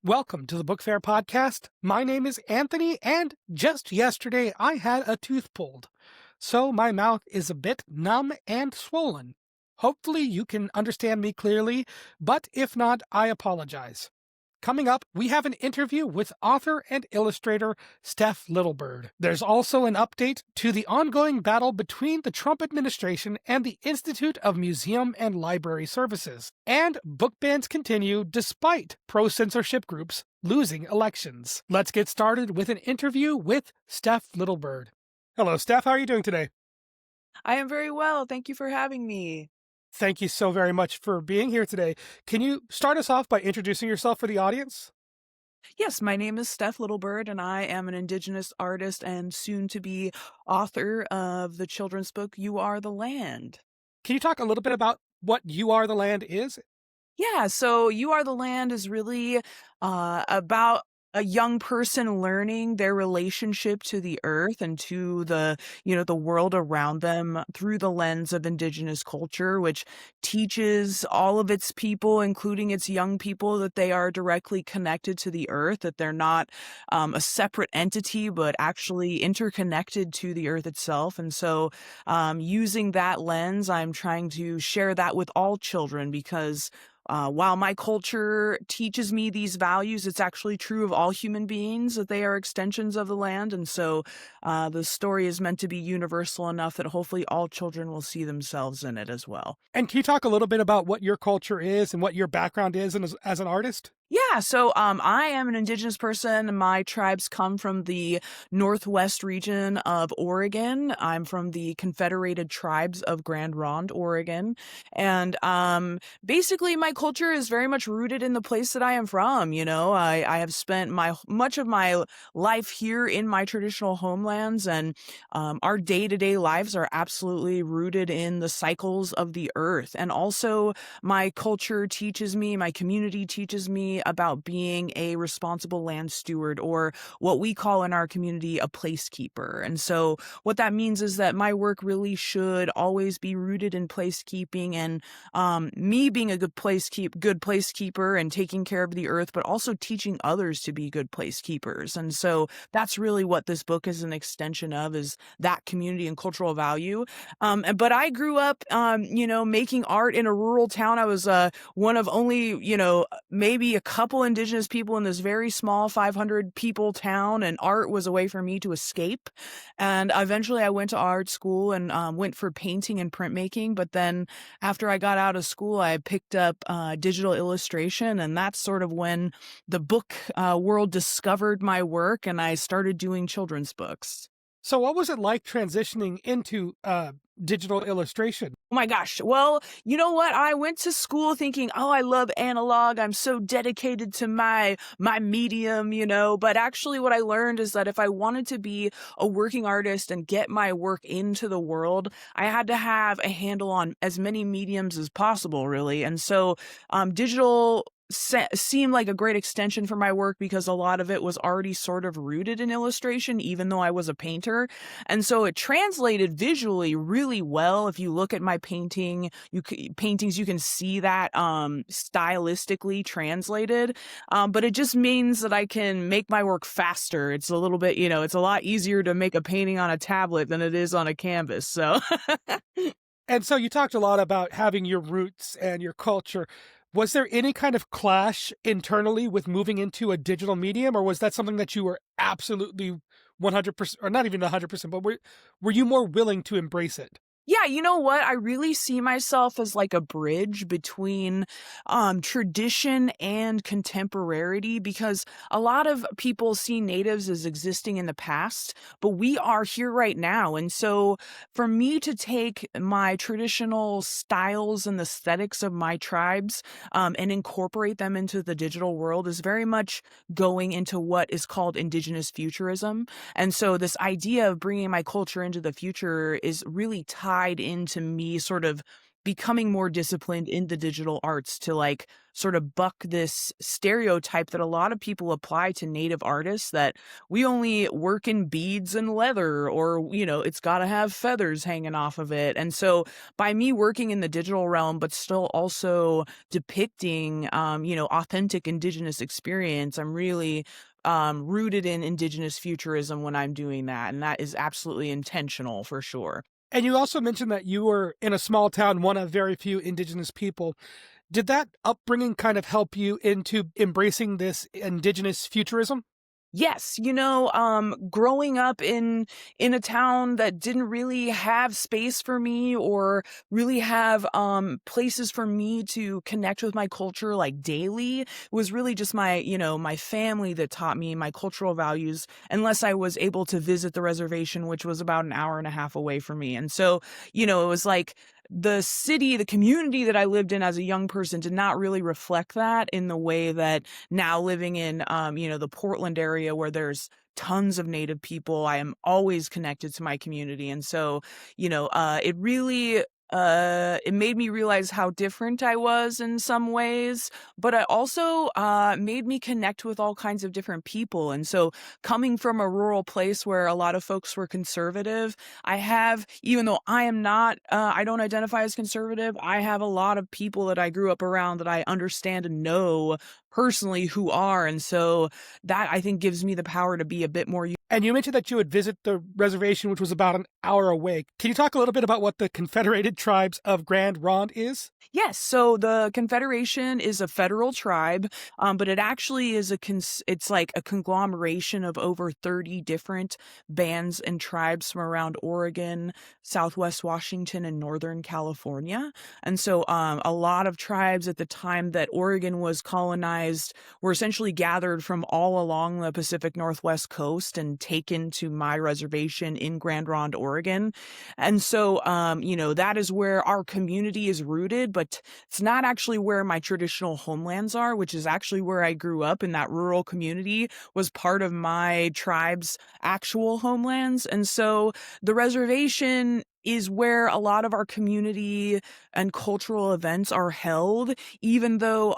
Welcome to the Book Fair podcast. My name is Anthony, and just yesterday I had a tooth pulled, so my mouth is a bit numb and swollen. Hopefully you can understand me clearly, but if not, I apologize. Coming up, we have an interview with author and illustrator Steph Littlebird. There's also an update to the ongoing battle between the Trump administration and the Institute of Museum and Library Services. And book bans continue despite pro-censorship groups losing elections. Let's get started with an interview with Steph Littlebird. Hello, Steph. How are you doing today? I am very well. Thank you for having me. Thank you so very much for being here today. Can you start us off by introducing yourself for the audience? Yes, my name is Steph Littlebird, and I am an Indigenous artist and soon-to-be author of the children's book, You Are the Land. Can you talk a little bit about what You Are the Land is? Yeah, so You Are the Land is really about a young person learning their relationship to the earth and to the world around them through the lens of Indigenous culture, which teaches all of its people, including its young people, that they are directly connected to the earth, that they're not a separate entity, but actually interconnected to the earth itself. And so using that lens, I'm trying to share that with all children because while my culture teaches me these values, it's actually true of all human beings that they are extensions of the land. And so the story is meant to be universal enough that hopefully all children will see themselves in it as well. And can you talk a little bit about what your culture is and what your background is as an artist? Yeah, so I am an Indigenous person. My tribes come from the northwest region of Oregon. I'm from the Confederated Tribes of Grand Ronde, Oregon. And basically, my culture is very much rooted in the place that I am from. You know, I have spent much of my life here in my traditional homelands, and our day-to-day lives are absolutely rooted in the cycles of the earth. And also, my culture teaches me, my community teaches me about being a responsible land steward, or what we call in our community a placekeeper. And so what that means is that my work really should always be rooted in placekeeping and me being a good placekeeper and taking care of the earth, but also teaching others to be good placekeepers. And so that's really what this book is an extension of, is that community and cultural value. But I grew up, making art in a rural town. I was one of only, maybe a couple Indigenous people in this very small 500 people town, and art was a way for me to escape. And eventually I went to art school and went for painting and printmaking. But then after I got out of school, I picked up digital illustration, and that's sort of when the book world discovered my work, and I started doing children's books. So what was it like transitioning into digital illustration? Oh my gosh. Well, you know what? I went to school thinking, oh, I love analog. I'm so dedicated to my medium, but actually what I learned is that if I wanted to be a working artist and get my work into the world, I had to have a handle on as many mediums as possible, really. And so digital seemed like a great extension for my work because a lot of it was already sort of rooted in illustration, even though I was a painter. And so it translated visually really well. If you look at my paintings, you can see that stylistically translated. But it just means that I can make my work faster. It's a little bit, it's a lot easier to make a painting on a tablet than it is on a canvas. So. And so you talked a lot about having your roots and your culture. Was there any kind of clash internally with moving into a digital medium, or was that something that you were absolutely 100%, or not even 100%, but were you more willing to embrace it? Yeah, you know what? I really see myself as like a bridge between tradition and contemporarity, because a lot of people see natives as existing in the past, but we are here right now. And so for me to take my traditional styles and aesthetics of my tribes and incorporate them into the digital world is very much going into what is called Indigenous futurism. And so this idea of bringing my culture into the future is really tied into me sort of becoming more disciplined in the digital arts to like sort of buck this stereotype that a lot of people apply to native artists, that we only work in beads and leather, or it's got to have feathers hanging off of it. And so by me working in the digital realm but still also depicting authentic indigenous experience, I'm really rooted in indigenous futurism when I'm doing that, and that is absolutely intentional for sure. And you also mentioned that you were in a small town, one of very few indigenous people. Did that upbringing kind of help you into embracing this indigenous futurism? Yes, growing up in a town that didn't really have space for me, or really have places for me to connect with my culture like daily, was really just my family that taught me my cultural values, unless I was able to visit the reservation, which was about an hour and a half away from me. And so, it was like the community that I lived in as a young person did not really reflect that in the way that now, living in, the Portland area where there's tons of Native people, I am always connected to my community. And so, it really, it made me realize how different I was in some ways, but it also made me connect with all kinds of different people. And so, coming from a rural place where a lot of folks were conservative, even though I am not, I don't identify as conservative, I have a lot of people that I grew up around that I understand and know personally who are. And so that, I think, gives me the power to be a bit more. And you mentioned that you would visit the reservation, which was about an hour away. Can you talk a little bit about what the Confederated Tribes of Grand Ronde is? Yes, so the Confederation is a federal tribe, but it actually is it's like a conglomeration of over 30 different bands and tribes from around Oregon, Southwest Washington, and Northern California. And so a lot of tribes at the time that Oregon was colonized were essentially gathered from all along the Pacific Northwest coast and taken to my reservation in Grand Ronde, Oregon. And so, that is where our community is rooted, but it's not actually where my traditional homelands are, which is actually where I grew up. In that rural community was part of my tribe's actual homelands. And so the reservation is where a lot of our community and cultural events are held, even though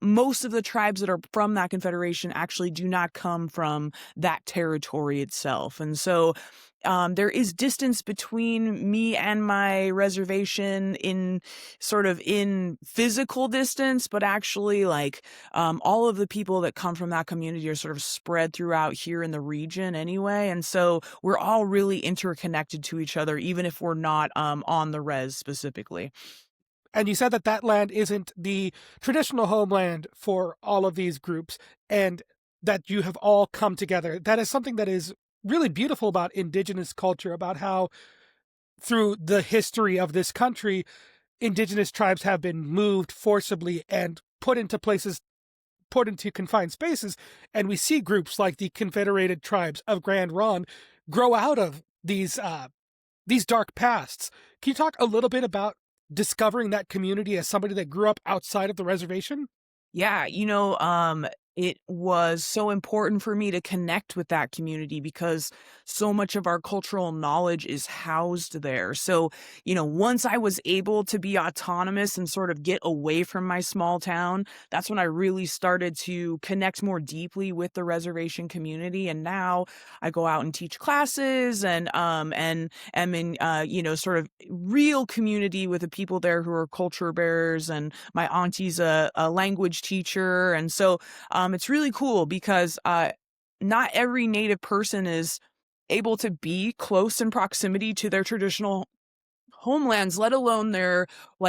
most of the tribes that are from that confederation actually do not come from that territory itself. And so there is distance between me and my reservation in physical distance, but actually all of the people that come from that community are sort of spread throughout here in the region anyway. And so we're all really interconnected to each other, even if we're not on the res specifically. And you said that that land isn't the traditional homeland for all of these groups, and that you have all come together. That is something that is really beautiful about indigenous culture, about how through the history of this country, indigenous tribes have been moved forcibly and put into confined spaces. And we see groups like the Confederated Tribes of Grand Ronde grow out of these dark pasts. Can you talk a little bit about discovering that community as somebody that grew up outside of the reservation? Yeah, it was so important for me to connect with that community because so much of our cultural knowledge is housed there. So, once I was able to be autonomous and sort of get away from my small town, that's when I really started to connect more deeply with the reservation community. And now I go out and teach classes and am in sort of real community with the people there who are culture bearers, and my auntie's a language teacher. And so it's really cool because not every Native person is able to be close in proximity to their traditional homelands, let alone their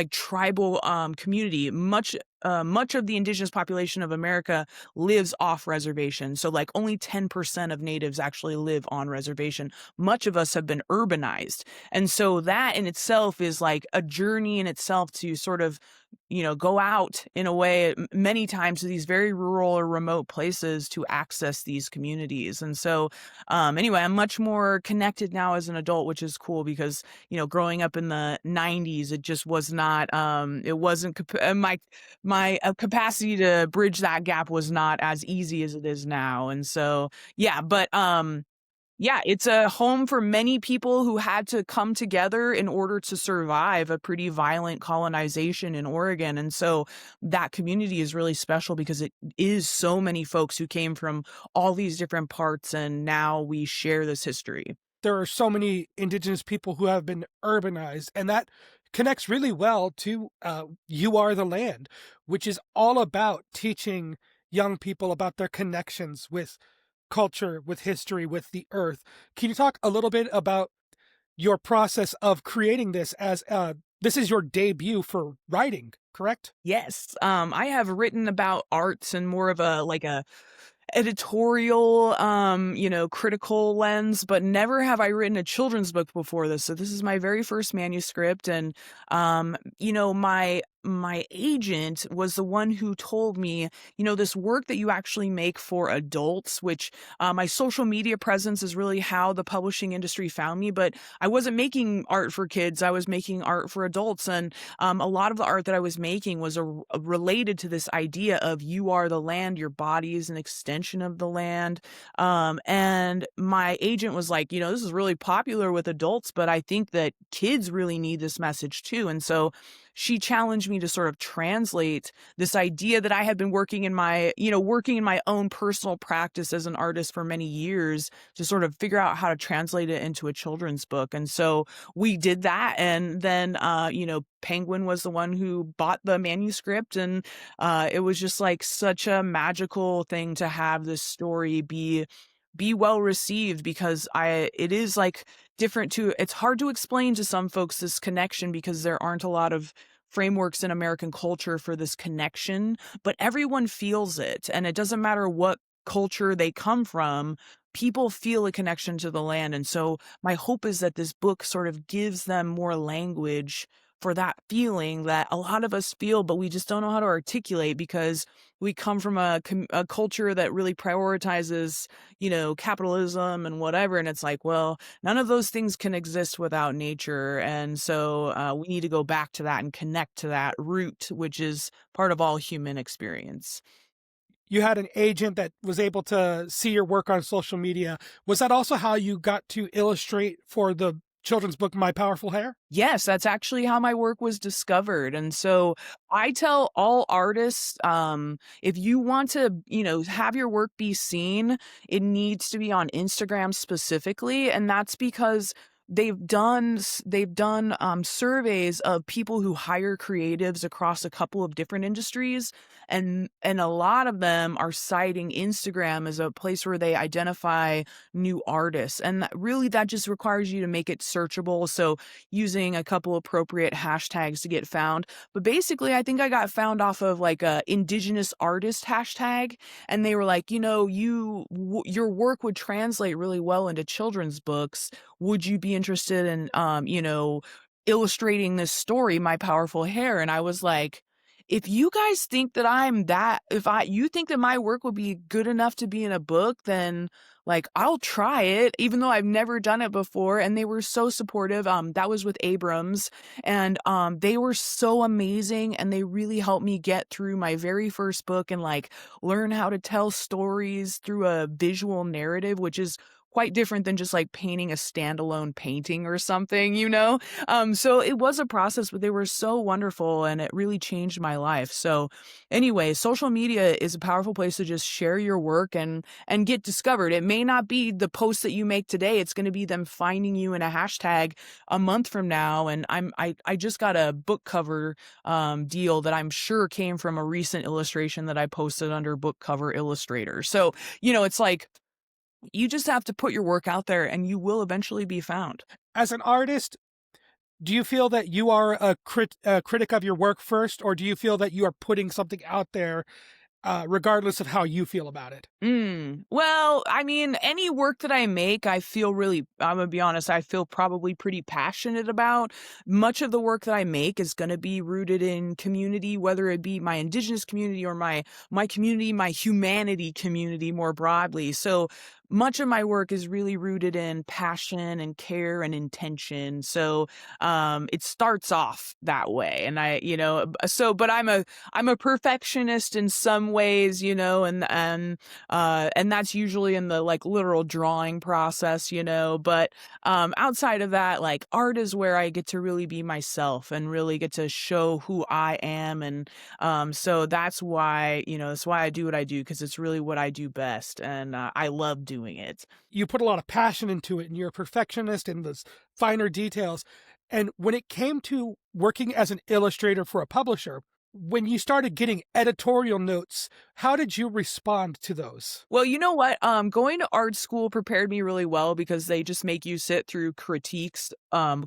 tribal community. Much of the indigenous population of America lives off reservation. So only 10% of natives actually live on reservation. Much of us have been urbanized. And so that in itself is like a journey in itself to sort of, go out in a way many times to these very rural or remote places to access these communities. And so anyway, I'm much more connected now as an adult, which is cool because, growing up in the 90s, it just was not, it wasn't my capacity to bridge that gap was not as easy as it is now. And so, yeah, but Yeah, it's a home for many people who had to come together in order to survive a pretty violent colonization in Oregon, and so that community is really special because it is so many folks who came from all these different parts, and now we share this history. There are so many indigenous people who have been urbanized, and that connects really well to You Are the Land, which is all about teaching young people about their connections with culture, with history, with the earth. Can you talk a little bit about your process of creating this as this is your debut for writing, correct? Yes, I have written about arts and more of a editorial, critical lens, but never have I written a children's book before this. So this is my very first manuscript, and my agent was the one who told me, this work that you actually make for adults, which my social media presence is really how the publishing industry found me, but I wasn't making art for kids. I was making art for adults, and a lot of the art that I was making was related to this idea of you are the land, your body is an extension of the land. And my agent was like, this is really popular with adults, but I think that kids really need this message too. And so she challenged me to sort of translate this idea that I had been working in my own personal practice as an artist for many years, to sort of figure out how to translate it into a children's book. And so we did that. And then, Penguin was the one who bought the manuscript. And it was just like such a magical thing to have this story be well received, because it is like different to it's hard to explain to some folks this connection, because there aren't a lot of frameworks in American culture for this connection, but everyone feels it, and it doesn't matter what culture they come from. People feel a connection to the land, and so my hope is that this book sort of gives them more language for that feeling that a lot of us feel, but we just don't know how to articulate, because we come from a culture that really prioritizes, capitalism and whatever. And it's like, well, none of those things can exist without nature. And so we need to go back to that and connect to that root, which is part of all human experience. You had an agent that was able to see your work on social media. Was that also how you got to illustrate for the children's book, My Powerful Hair? Yes, that's actually how my work was discovered. And so I tell all artists, if you want to, have your work be seen, it needs to be on Instagram specifically. And that's because they've done surveys of people who hire creatives across a couple of different industries, and a lot of them are citing Instagram as a place where they identify new artists, and that just requires you to make it searchable, so using a couple appropriate hashtags to get found. But basically, I think I got found off of like a Indigenous artist hashtag, and they were like, your work would translate really well into children's books. Would you be interested in, illustrating this story, My Powerful Hair? And I was like, if you guys think that you think that my work would be good enough to be in a book, then like I'll try it, even though I've never done it before. And they were so supportive. That was with Abrams, and they were so amazing, and they really helped me get through my very first book and like learn how to tell stories through a visual narrative, which is quite different than just like painting a standalone painting or something, So it was a process, but they were so wonderful, and it really changed my life. So anyway, social media is a powerful place to just share your work and get discovered. It may not be the post that you make today. It's going to be them finding you in a hashtag a month from now. And I just got a book cover deal that I'm sure came from a recent illustration that I posted under book cover illustrator. So, it's like, you just have to put your work out there and you will eventually be found. As an artist, do you feel that you are a critic of your work first, or do you feel that you are putting something out there regardless of how you feel about it? Well, I mean, any work that I make, I'm gonna be honest, I feel probably pretty passionate about. Much of the work that I make is gonna be rooted in community, whether it be my Indigenous community or my community, my humanity community more broadly. So much of my work is really rooted in passion and care and intention. So it starts off that way. And but I'm a perfectionist in some ways, and that's usually in the like literal drawing process, but outside of that, like art is where I get to really be myself and really get to show who I am. And so that's why I do what I do, because it's really what I do best. And I love doing it. You put a lot of passion into it, and you're a perfectionist in those finer details. And when it came to working as an illustrator for a publisher, when you started getting editorial notes, how did you respond to those? Well, you know what? Going to art school prepared me really well, because they just make you sit through critiques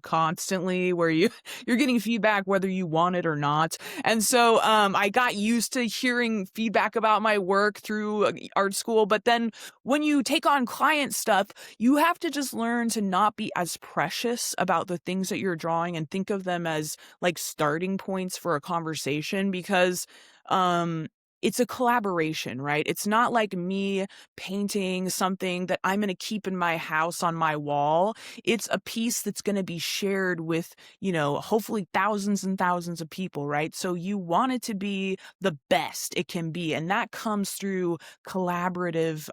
constantly, where you're getting feedback whether you want it or not. And so I got used to hearing feedback about my work through art school. But then when you take on client stuff, you have to just learn to not be as precious about the things that you're drawing and think of them as like starting points for a conversation, because um it's a collaboration, right? It's not like me painting something that I'm going to keep in my house on my wall. It's a piece that's going to be shared with, hopefully thousands and thousands of people, right? So you want it to be the best it can be. And that comes through collaborative,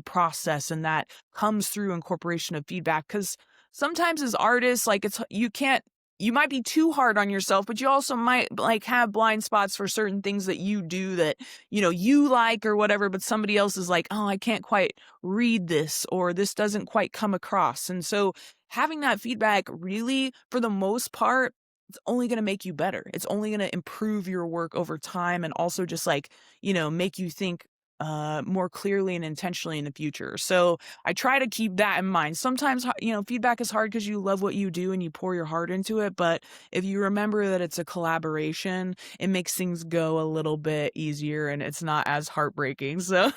process. And that comes through incorporation of feedback. Because sometimes as artists, like you might be too hard on yourself, but you also might like have blind spots for certain things that you do that, you like or whatever, but somebody else is like, oh, I can't quite read this, or this doesn't quite come across. And so having that feedback really, for the most part, it's only going to make you better. It's only going to improve your work over time, and also just like, make you think more clearly and intentionally in the future. So I try to keep that in mind. Sometimes, feedback is hard because you love what you do and you pour your heart into it. But if you remember that it's a collaboration, it makes things go a little bit easier and it's not as heartbreaking. So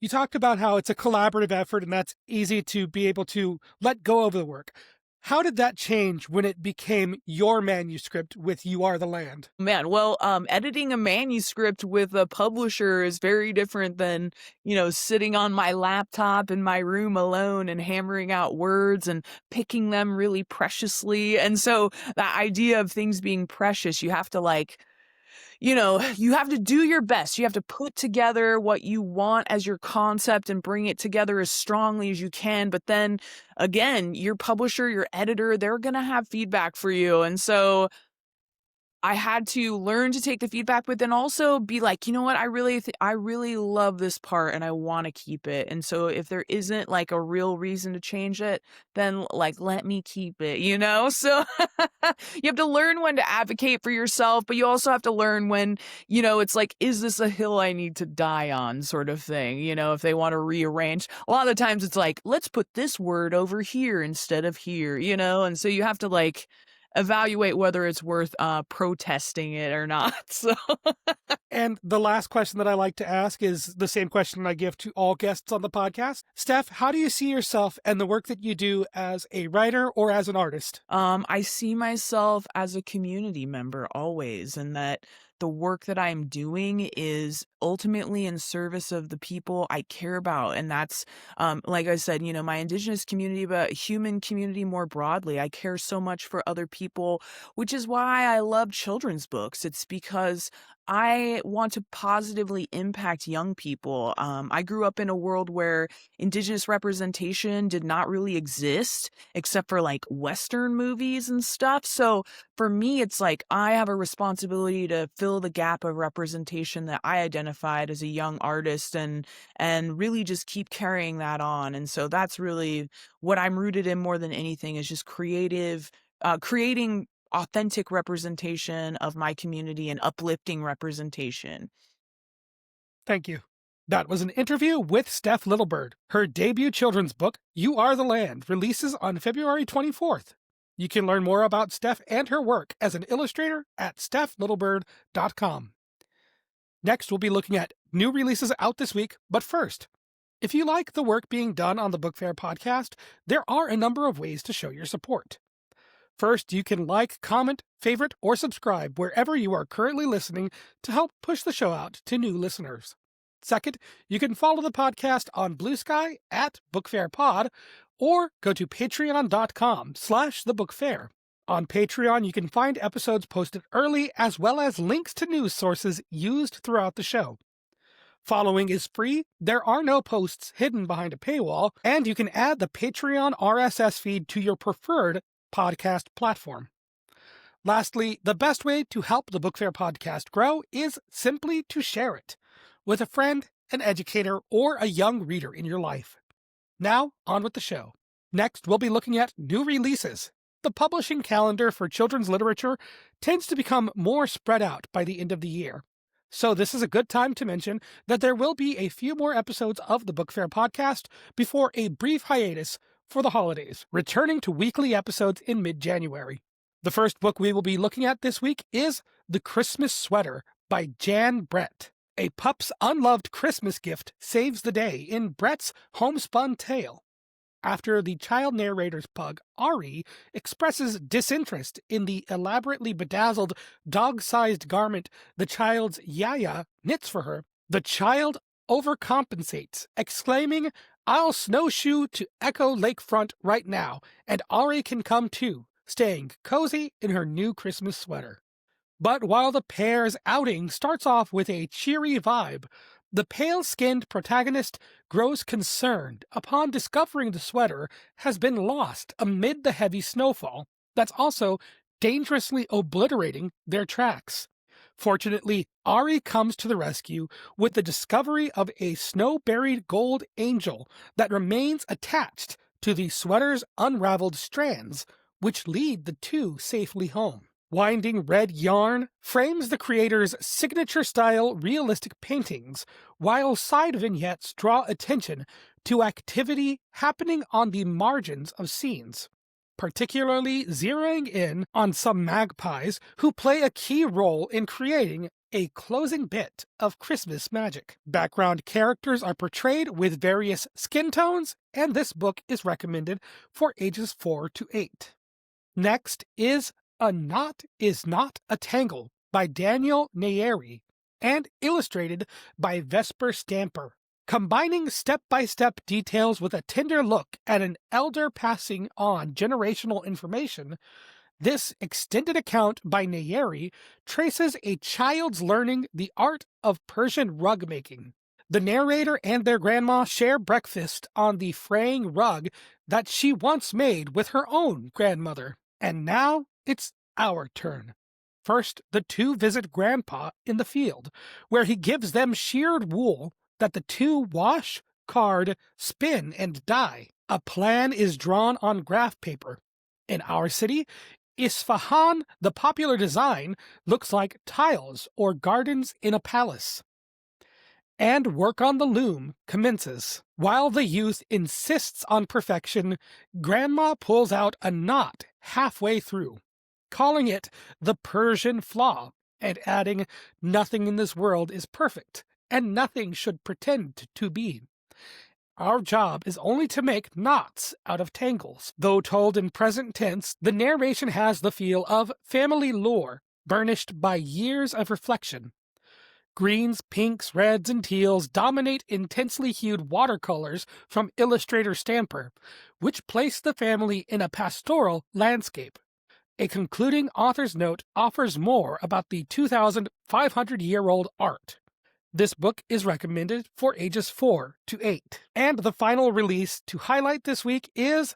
You talked about how it's a collaborative effort and that's easy to be able to let go of the work. How did that change when it became your manuscript with You Are the Land? man, well, editing a manuscript with a publisher is very different than, sitting on my laptop in my room alone and hammering out words and picking them really preciously. And so that idea of things being precious, you have to you have to do your best. You have to put together what you want as your concept and bring it together as strongly as you can. But then again, your publisher, your editor, they're going to have feedback for you. And so I had to learn to take the feedback, but then also be like, you know what? I really love this part and I want to keep it. And so if there isn't like a real reason to change it, then like, let me keep it, So you have to learn when to advocate for yourself, but you also have to learn when, it's like, is this a hill I need to die on sort of thing? If they want to rearrange, a lot of the times it's like, let's put this word over here instead of here, And so you have to like, evaluate whether it's worth protesting it or not. So And the last question that I like to ask is the same question I give to all guests on the podcast. Steph, how do you see yourself and the work that you do as a writer or as an artist? I see myself as a community member always, and that the work that I'm doing is ultimately in service of the people I care about. And that's, like I said, my Indigenous community, but human community more broadly. I care so much for other people, which is why I love children's books. It's because I want to positively impact young people. I grew up in a world where Indigenous representation did not really exist except for like Western movies and stuff. So for me, it's like I have a responsibility to fill the gap of representation that I identified as a young artist, and really just keep carrying that on. And so that's really what I'm rooted in more than anything, is just creating authentic representation of my community and uplifting representation. Thank you. That was an interview with Steph Littlebird. Her debut children's book, You Are the Land, releases on February 24th. You can learn more about Steph and her work as an illustrator at stephlittlebird.com. Next, we'll be looking at new releases out this week, but first, if you like the work being done on the Book Fair podcast, there are a number of ways to show your support. First, you can like, comment, favorite, or subscribe wherever you are currently listening to help push the show out to new listeners. Second, you can follow the podcast on Blue Sky at BookFairPod or go to patreon.com/thebookfair. On Patreon, you can find episodes posted early as well as links to news sources used throughout the show. Following is free, there are no posts hidden behind a paywall, and you can add the Patreon RSS feed to your preferred podcast platform. Lastly, the best way to help the Book Fair podcast grow is simply to share it with a friend, an educator, or a young reader in your life. Now, on with the show. Next, we'll be looking at new releases. The publishing calendar for children's literature tends to become more spread out by the end of the year. So this is a good time to mention that there will be a few more episodes of the Book Fair podcast before a brief hiatus for the holidays, returning to weekly episodes in mid-January. The first book we will be looking at this week is The Christmas Sweater by Jan Brett. A pup's unloved Christmas gift saves the day in Brett's homespun tale. After the child narrator's pug, Ari, expresses disinterest in the elaborately bedazzled, dog-sized garment the child's Yaya knits for her, the child overcompensates, exclaiming, "I'll snowshoe to Echo Lakefront right now, and Ari can come too," staying cozy in her new Christmas sweater. But while the pair's outing starts off with a cheery vibe, the pale-skinned protagonist grows concerned upon discovering the sweater has been lost amid the heavy snowfall that's also dangerously obliterating their tracks. Fortunately, Ari comes to the rescue with the discovery of a snow-buried gold angel that remains attached to the sweater's unraveled strands, which lead the two safely home. Winding red yarn frames the creator's signature-style realistic paintings, while side vignettes draw attention to activity happening on the margins of scenes, particularly zeroing in on some magpies who play a key role in creating a closing bit of Christmas magic. Background characters are portrayed with various skin tones, and this book is recommended for ages 4 to 8. Next is A Knot is Not a Tangle by Daniel Nayeri and illustrated by Vesper Stamper. Combining step-by-step details with a tender look at an elder passing on generational information, this extended account by Nayeri traces a child's learning the art of Persian rug making. The narrator and their grandma share breakfast on the fraying rug that she once made with her own grandmother. And now it's our turn. First, the two visit Grandpa in the field, where he gives them sheared wool that the two wash, card, spin, and dye. A plan is drawn on graph paper. In our city, Isfahan, the popular design, looks like tiles or gardens in a palace. And work on the loom commences. While the youth insists on perfection, Grandma pulls out a knot halfway through, calling it the Persian flaw, and adding, "Nothing in this world is perfect, and nothing should pretend to be. Our job is only to make knots out of tangles." Though told in present tense, the narration has the feel of family lore, burnished by years of reflection. Greens, pinks, reds, and teals dominate intensely hued watercolors from illustrator Stamper, which place the family in a pastoral landscape. A concluding author's note offers more about the 2,500-year-old art. This book is recommended for ages 4 to 8. And the final release to highlight this week is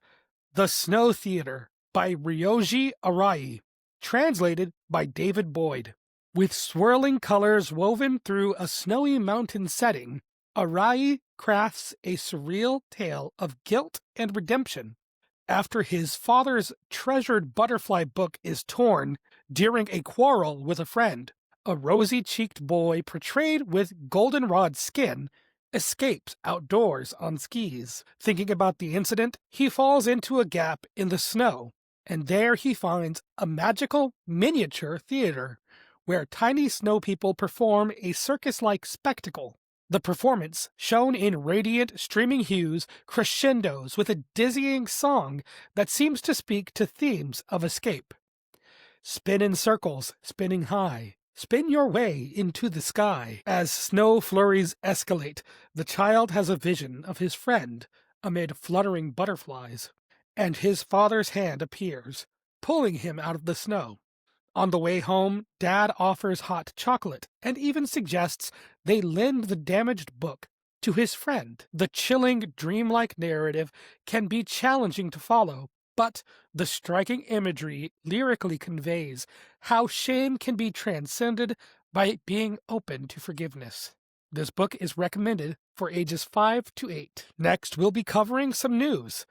The Snow Theater by Ryoji Arai, translated by David Boyd. With swirling colors woven through a snowy mountain setting, Arai crafts a surreal tale of guilt and redemption. After his father's treasured butterfly book is torn during a quarrel with a friend, a rosy-cheeked boy portrayed with goldenrod skin escapes outdoors on skis. Thinking about the incident, he falls into a gap in the snow, and there he finds a magical miniature theater where tiny snow people perform a circus-like spectacle. The performance, shown in radiant, streaming hues, crescendos with a dizzying song that seems to speak to themes of escape. Spin in circles, spinning high, Spin your way into the sky. As snow flurries escalate, the child has a vision of his friend amid fluttering butterflies, and his father's hand appears, pulling him out of the snow. On the way home, Dad offers hot chocolate and even suggests they lend the damaged book to his friend. The chilling, dreamlike narrative can be challenging to follow, but the striking imagery lyrically conveys how shame can be transcended by being open to forgiveness. This book is recommended for ages 5 to 8. Next, we'll be covering some news,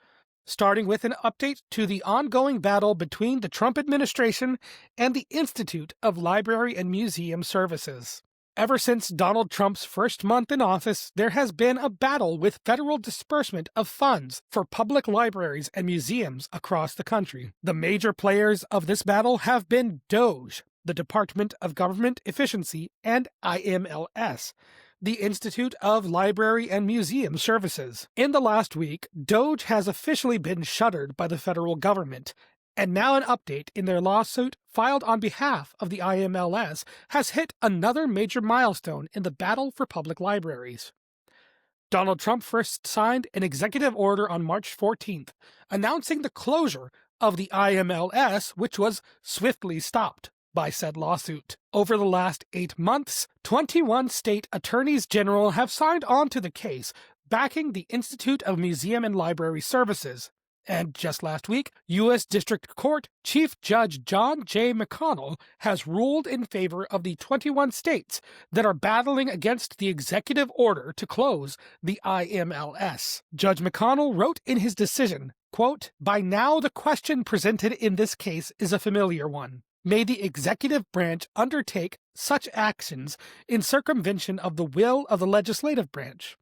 starting with an update to the ongoing battle between the Trump administration and the Institute of Library and Museum Services. Ever since Donald Trump's first month in office, there has been a battle with federal disbursement of funds for public libraries and museums across the country. The major players of this battle have been DOGE, the Department of Government Efficiency, and ILMS, the Institute of Library and Museum Services. In the last week, DOGE has officially been shuttered by the federal government, and now an update in their lawsuit filed on behalf of the ILMS has hit another major milestone in the battle for public libraries. Donald Trump first signed an executive order on March 14th, announcing the closure of the ILMS, which was swiftly stopped by said lawsuit. Over the last 8 months, 21 state attorneys general have signed on to the case, backing the Institute of Museum and Library Services. And just last week, U.S. District Court Chief Judge John J. McConnell has ruled in favor of the 21 states that are battling against the executive order to close the ILMS. Judge McConnell wrote in his decision, quote, "By now the question presented in this case is a familiar one. May the executive branch undertake such actions in circumvention of the will of the legislative branch?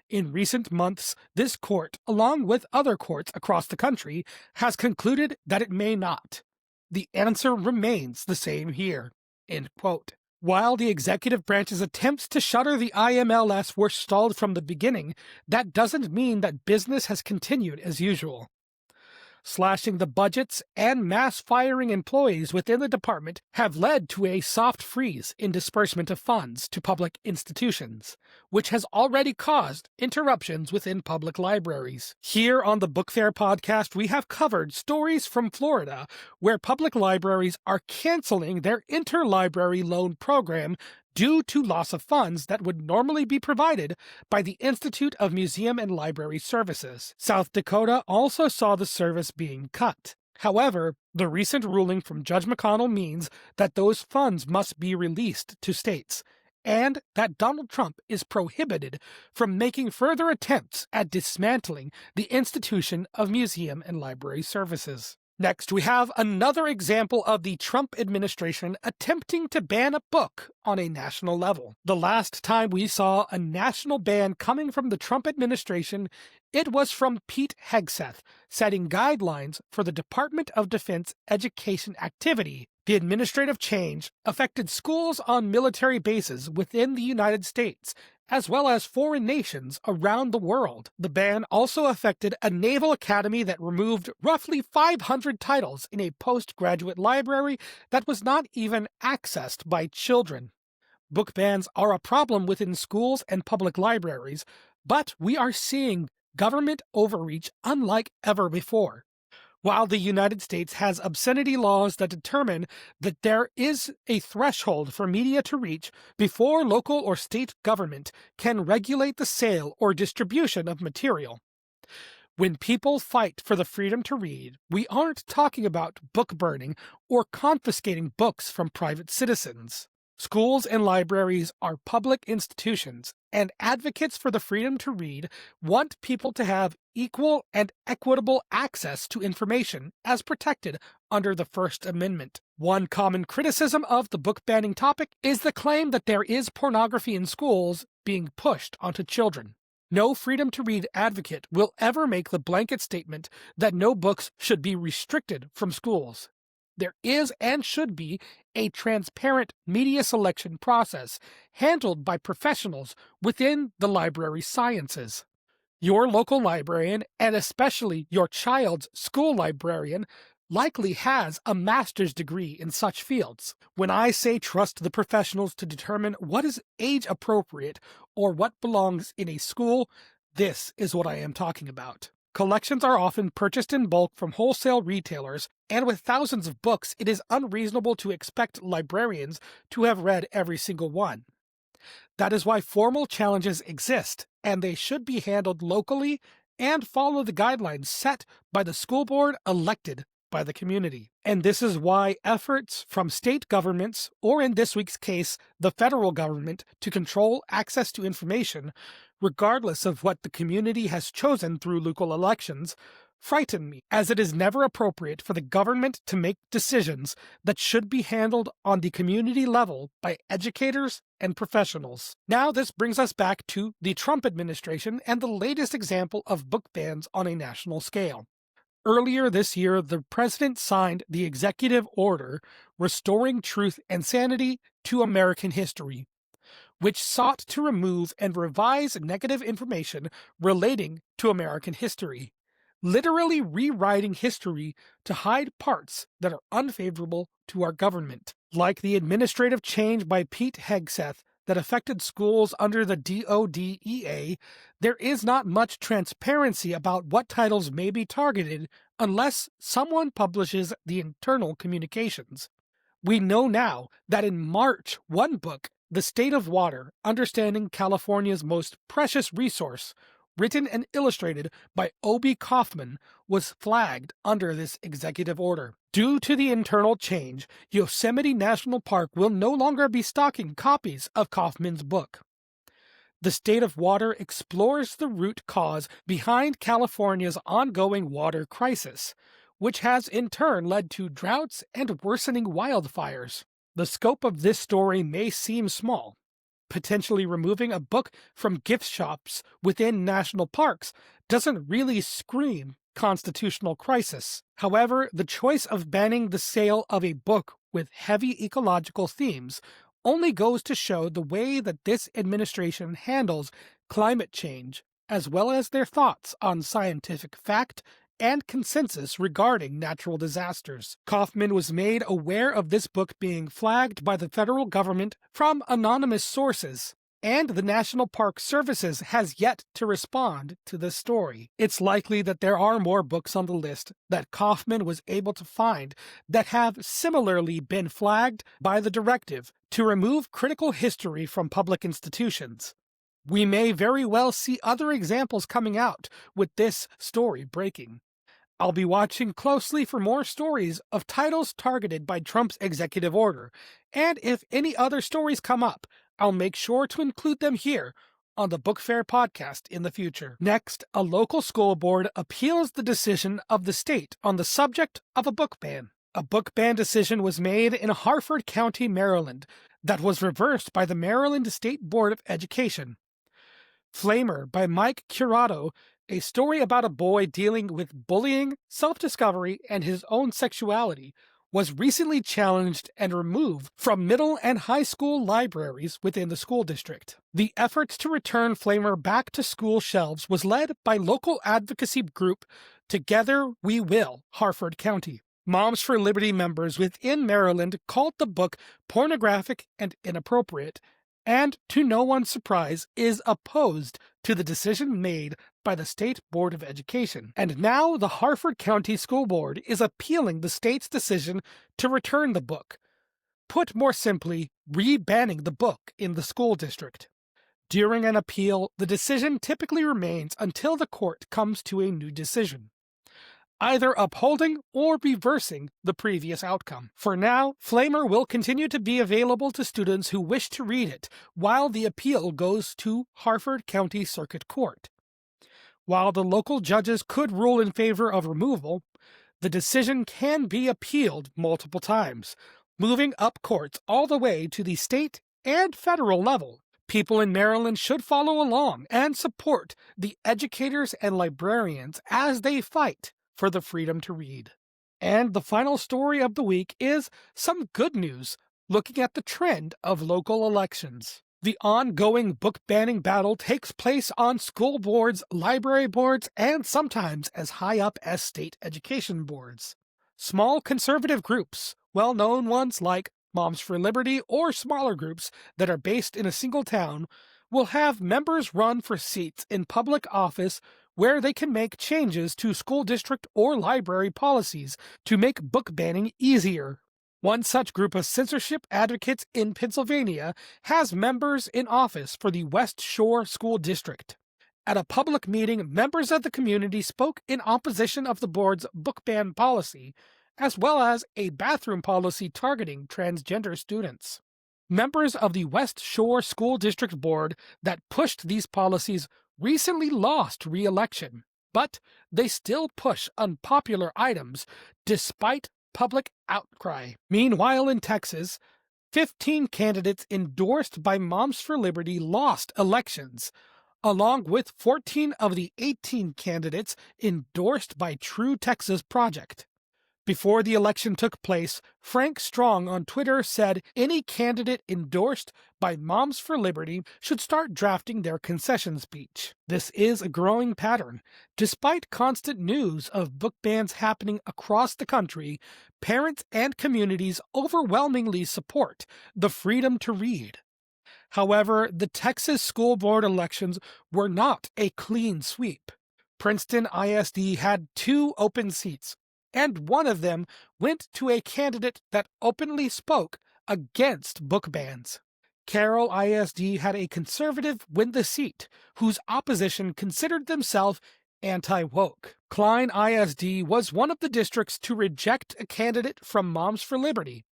In recent months, this court, along with other courts across the country, has concluded that it may not. The answer remains the same here." End quote. While the executive branch's attempts to shutter the ILMS were stalled from the beginning, that doesn't mean that business has continued as usual. Slashing the budgets and mass firing employees within the department have led to a soft freeze in disbursement of funds to public institutions, which has already caused interruptions within public libraries. Here on the Book Fair podcast, we have covered stories from Florida where public libraries are canceling their interlibrary loan program due to loss of funds that would normally be provided by the Institute of Museum and Library Services. South Dakota also saw the service being cut. However, the recent ruling from Judge McConnell means that those funds must be released to states, and that Donald Trump is prohibited from making further attempts at dismantling the Institution of Museum and Library Services. Next, we have another example of the Trump administration attempting to ban a book on a national level. The last time we saw a national ban coming from the Trump administration, it was from Pete Hegseth, setting guidelines for the Department of Defense education activity. The administrative change affected schools on military bases within the United States, as well as foreign nations around the world. The ban also affected a naval academy that removed roughly 500 titles in a postgraduate library that was not even accessed by children. Book bans are a problem within schools and public libraries, but we are seeing government overreach unlike ever before. While the United States has obscenity laws that determine that there is a threshold for media to reach before local or state government can regulate the sale or distribution of material. When people fight for the freedom to read, we aren't talking about book burning or confiscating books from private citizens. Schools and libraries are public institutions, and advocates for the freedom to read want people to have equal and equitable access to information as protected under the First Amendment. One common criticism of the book banning topic is the claim that there is pornography in schools being pushed onto children. No freedom to read advocate will ever make the blanket statement that no books should be restricted from schools. There is and should be a transparent media selection process handled by professionals within the library sciences. Your local librarian, and especially your child's school librarian, likely has a master's degree in such fields. When I say trust the professionals to determine what is age appropriate or what belongs in a school, this is what I am talking about. Collections are often purchased in bulk from wholesale retailers, and with thousands of books, it is unreasonable to expect librarians to have read every single one. That is why formal challenges exist, and they should be handled locally and follow the guidelines set by the school board elected by the community. And this is why efforts from state governments, or in this week's case, the federal government, to control access to information, regardless of what the community has chosen through local elections, frighten me, as it is never appropriate for the government to make decisions that should be handled on the community level by educators and professionals. Now this brings us back to the Trump administration and the latest example of book bans on a national scale. Earlier this year, the president signed the executive order Restoring Truth and Sanity to American History, which sought to remove and revise negative information relating to American history, literally rewriting history to hide parts that are unfavorable to our government. Like the administrative change by Pete Hegseth that affected schools under the DODEA, there is not much transparency about what titles may be targeted unless someone publishes the internal communications. We know now that in March, one book, The State of Water, Understanding California's Most Precious Resource, written and illustrated by Obi Kaufman, was flagged under this executive order. Due to the internal change, Yosemite National Park will no longer be stocking copies of Kaufman's book. The State of Water explores the root cause behind California's ongoing water crisis, which has in turn led to droughts and worsening wildfires. The scope of this story may seem small. Potentially removing a book from gift shops within national parks doesn't really scream constitutional crisis. However, the choice of banning the sale of a book with heavy ecological themes only goes to show the way that this administration handles climate change, as well as their thoughts on scientific fact and consensus regarding natural disasters. Kaufman was made aware of this book being flagged by the federal government from anonymous sources, and the National Park Services has yet to respond to this story. It's likely that there are more books on the list that Kaufman was able to find that have similarly been flagged by the directive to remove critical history from public institutions. We may very well see other examples coming out with this story breaking. I'll be watching closely for more stories of titles targeted by Trump's executive order, and if any other stories come up, I'll make sure to include them here on the Book Fair podcast in the future. Next, a local school board appeals the decision of the state on the subject of a book ban. A book ban decision was made in Harford County, Maryland, that was reversed by the Maryland State Board of Education. Flamer by Mike Curato, a story about a boy dealing with bullying, self-discovery, and his own sexuality, was recently challenged and removed from middle and high school libraries within the school district. The efforts to return Flamer back to school shelves was led by local advocacy group Together We Will, Harford County. Moms for Liberty members within Maryland called the book pornographic and inappropriate, and, to no one's surprise, is opposed to the decision made by the State Board of Education. And now the Harford County School Board is appealing the state's decision to return the book. Put more simply, re-banning the book in the school district. During an appeal, the decision typically remains until the court comes to a new decision, either upholding or reversing the previous outcome. For now, Flamer will continue to be available to students who wish to read it, while the appeal goes to Harford County Circuit Court. While the local judges could rule in favor of removal, the decision can be appealed multiple times, moving up courts all the way to the state and federal level. People in Maryland should follow along and support the educators and librarians as they fight for the freedom to read. And the final story of the week is some good news, looking at the trend of local elections. The ongoing book banning battle takes place on school boards, library boards, and sometimes as high up as state education boards. Small conservative groups, well-known ones like Moms for Liberty or smaller groups that are based in a single town, will have members run for seats in public office where they can make changes to school district or library policies to make book banning easier. One such group of censorship advocates in Pennsylvania has members in office for the West Shore School District. At a public meeting, members of the community spoke in opposition of the board's book ban policy, as well as a bathroom policy targeting transgender students. Members of the West Shore School District Board that pushed these policies recently lost re-election, but they still push unpopular items despite public outcry. Meanwhile, in Texas, 15 candidates endorsed by Moms for Liberty lost elections, along with 14 of the 18 candidates endorsed by True Texas Project. Before the election took place, Frank Strong on Twitter said any candidate endorsed by Moms for Liberty should start drafting their concession speech. This is a growing pattern. Despite constant news of book bans happening across the country, parents and communities overwhelmingly support the freedom to read. However, the Texas school board elections were not a clean sweep. Princeton ISD had 2 open seats, and one of them went to a candidate that openly spoke against book bans. Carroll ISD had a conservative win the seat, whose opposition considered themselves anti-woke. Klein ISD was one of the districts to reject a candidate from Moms for Liberty.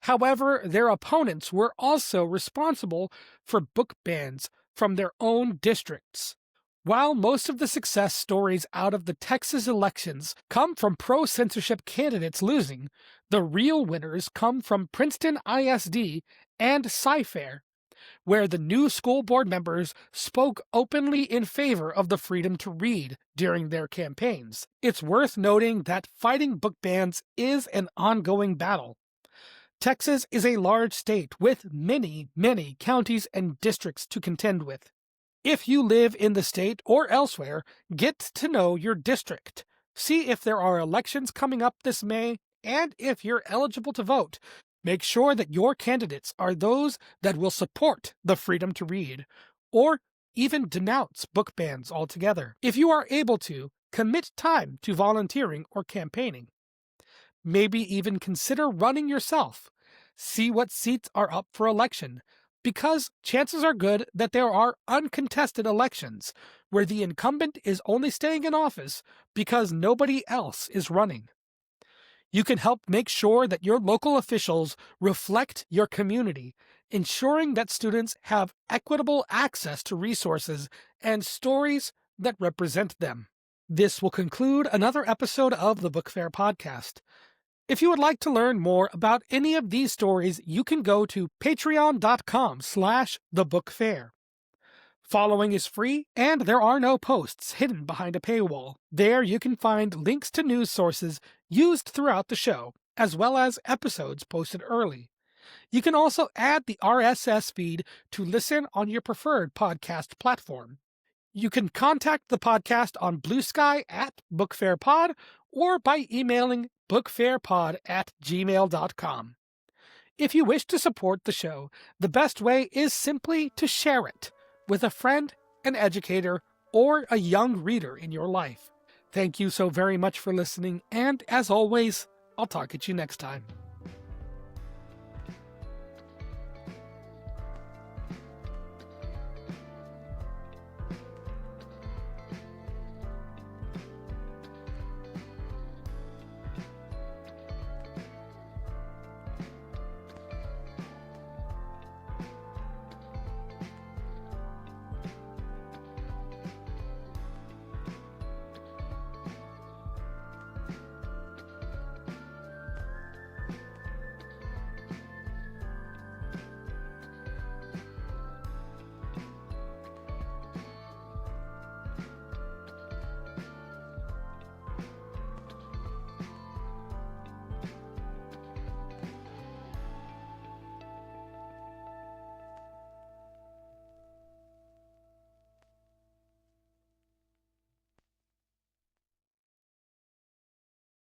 However, their opponents were also responsible for book bans from their own districts. While most of the success stories out of the Texas elections come from pro-censorship candidates losing, the real winners come from Princeton ISD and Cy-Fair, where the new school board members spoke openly in favor of the freedom to read during their campaigns. It's worth noting that fighting book bans is an ongoing battle. Texas is a large state with many, many counties and districts to contend with. If you live in the state or elsewhere, get to know your district. See if there are elections coming up this May, and if you're eligible to vote, make sure that your candidates are those that will support the freedom to read, or even denounce book bans altogether. If you are able to, commit time to volunteering or campaigning. Maybe even consider running yourself. See what seats are up for election, because chances are good that there are uncontested elections where the incumbent is only staying in office because nobody else is running. You can help make sure that your local officials reflect your community, ensuring that students have equitable access to resources and stories that represent them. This will conclude another episode of the Book Fair podcast. If you would like to learn more about any of these stories, you can go to patreon.com/thebookfair. Following is free, and there are no posts hidden behind a paywall. There you can find links to news sources used throughout the show, as well as episodes posted early. You can also add the RSS feed to listen on your preferred podcast platform. You can contact the podcast on Blue Sky at BookFairPod or by emailing bookfairpod@gmail.com. If you wish to support the show, the best way is simply to share it with a friend, an educator, or a young reader in your life. Thank you so very much for listening, and as always, I'll talk at you next time.